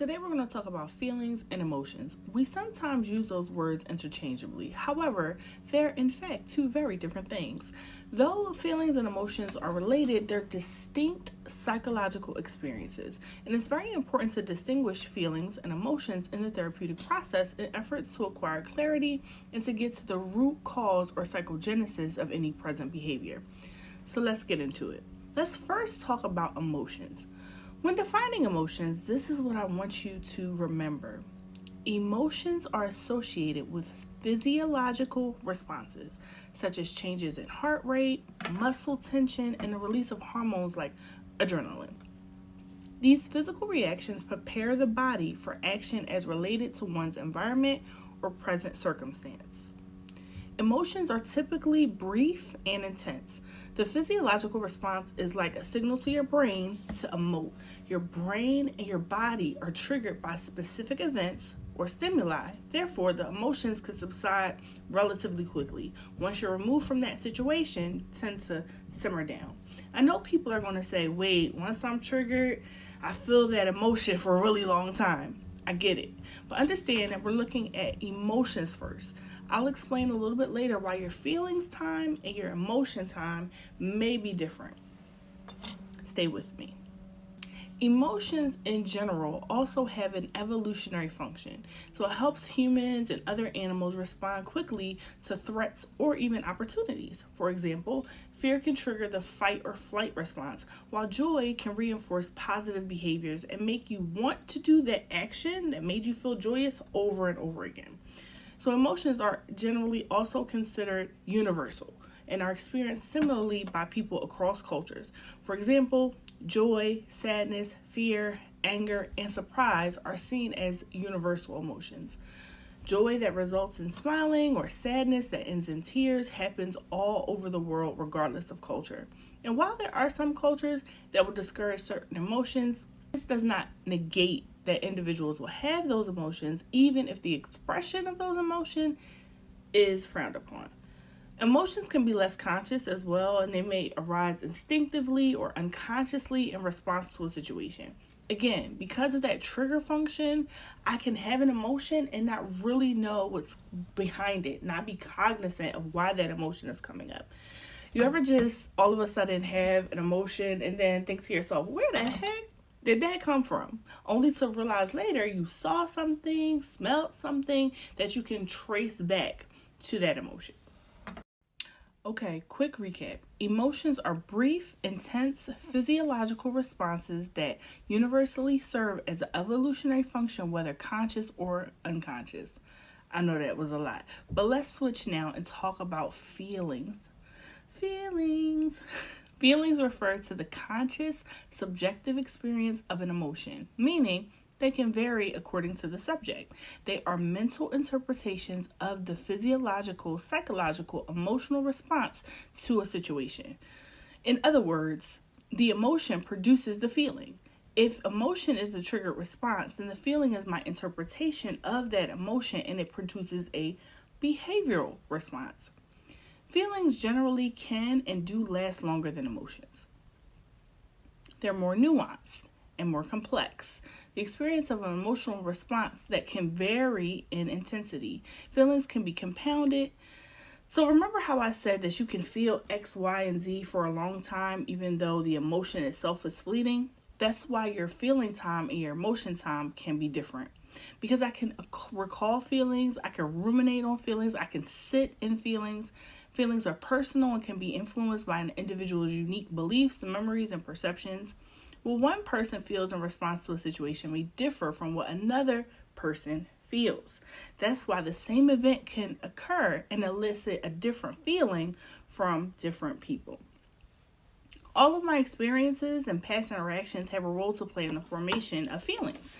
Today we're going to talk about feelings and emotions. We sometimes use those words interchangeably. However, they're in fact two very different things. Though feelings and emotions are related, they're distinct psychological experiences. And it's very important to distinguish feelings and emotions in the therapeutic process in efforts to acquire clarity and to get to the root cause or psychogenesis of any present behavior. So let's get into it. Let's first talk about emotions. When defining emotions, this is what I want you to remember. Emotions are associated with physiological responses, such as changes in heart rate, muscle tension, and the release of hormones like adrenaline. These physical reactions prepare the body for action as related to one's environment or present circumstance. Emotions are typically brief and intense. The physiological response is like a signal to your brain to emote. Your brain and your body are triggered by specific events or stimuli. Therefore, the emotions can subside relatively quickly. Once you're removed from that situation, tend to simmer down. I know people are going to say, wait, once I'm triggered, I feel that emotion for a really long time. I get it. But understand that we're looking at emotions first. I'll explain a little bit later why your feelings time and your emotion time may be different. Stay with me. Emotions in general also have an evolutionary function, so it helps humans and other animals respond quickly to threats or even opportunities. For example, fear can trigger the fight or flight response, while joy can reinforce positive behaviors and make you want to do that action that made you feel joyous over and over again. So emotions are generally also considered universal and are experienced similarly by people across cultures. For example, joy, sadness, fear, anger, and surprise are seen as universal emotions. Joy that results in smiling or sadness that ends in tears happens all over the world regardless of culture. And while there are some cultures that will discourage certain emotions, this does not negate that individuals will have those emotions even if the expression of those emotions is frowned upon. Emotions can be less conscious as well, and they may arise instinctively or unconsciously in response to a situation. Again, because of that trigger function, I can have an emotion and not really know what's behind it, not be cognizant of why that emotion is coming up. You ever just all of a sudden have an emotion and then think to yourself, where the heck did that come from? Only to realize later you saw something, smelled something that you can trace back to that emotion. Okay, quick recap. Emotions are brief, intense physiological responses that universally serve as an evolutionary function, whether conscious or unconscious. I know that was a lot, but let's switch now and talk about feelings. Feelings. Feelings refer to the conscious, subjective experience of an emotion, meaning they can vary according to the subject. They are mental interpretations of the physiological, psychological, emotional response to a situation. In other words, the emotion produces the feeling. If emotion is the triggered response, then the feeling is my interpretation of that emotion and it produces a behavioral response. Feelings generally can and do last longer than emotions. They're more nuanced and more complex. The experience of an emotional response that can vary in intensity. Feelings can be compounded. So remember how I said that you can feel X, Y, and Z for a long time even though the emotion itself is fleeting? That's why your feeling time and your emotion time can be different. Because I can recall feelings, I can ruminate on feelings, I can sit in feelings. Feelings are personal and can be influenced by an individual's unique beliefs, memories, and perceptions. What one person feels in response to a situation may differ from what another person feels. That's why the same event can occur and elicit a different feeling from different people. All of my experiences and past interactions have a role to play in the formation of feelings.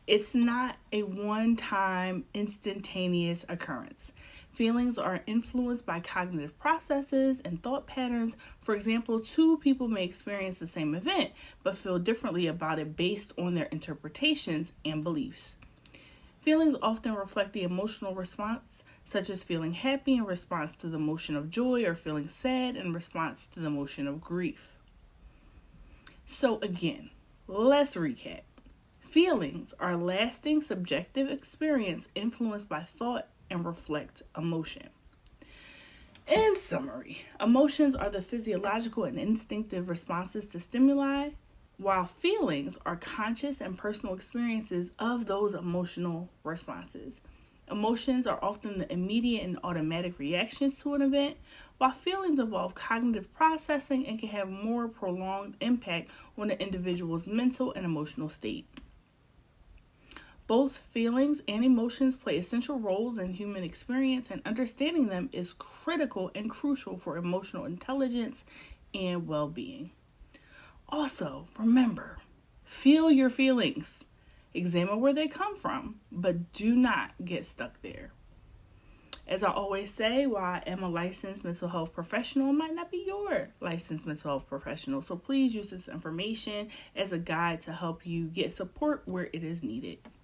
It's not a one-time, instantaneous occurrence. Feelings are influenced by cognitive processes and thought patterns. For example, two people may experience the same event, but feel differently about it based on their interpretations and beliefs. Feelings often reflect the emotional response, such as feeling happy in response to the emotion of joy or feeling sad in response to the emotion of grief. So again, let's recap. Feelings are a lasting subjective experience influenced by thought and reflect emotion. In summary, emotions are the physiological and instinctive responses to stimuli, while feelings are conscious and personal experiences of those emotional responses. Emotions are often the immediate and automatic reactions to an event, while feelings involve cognitive processing and can have more prolonged impact on the individual's mental and emotional state. Both feelings and emotions play essential roles in human experience, and understanding them is critical and crucial for emotional intelligence and well being. Also, remember, feel your feelings, examine where they come from, but do not get stuck there. As I always say, while I am a licensed mental health professional, I might not be your licensed mental health professional. So please use this information as a guide to help you get support where it is needed.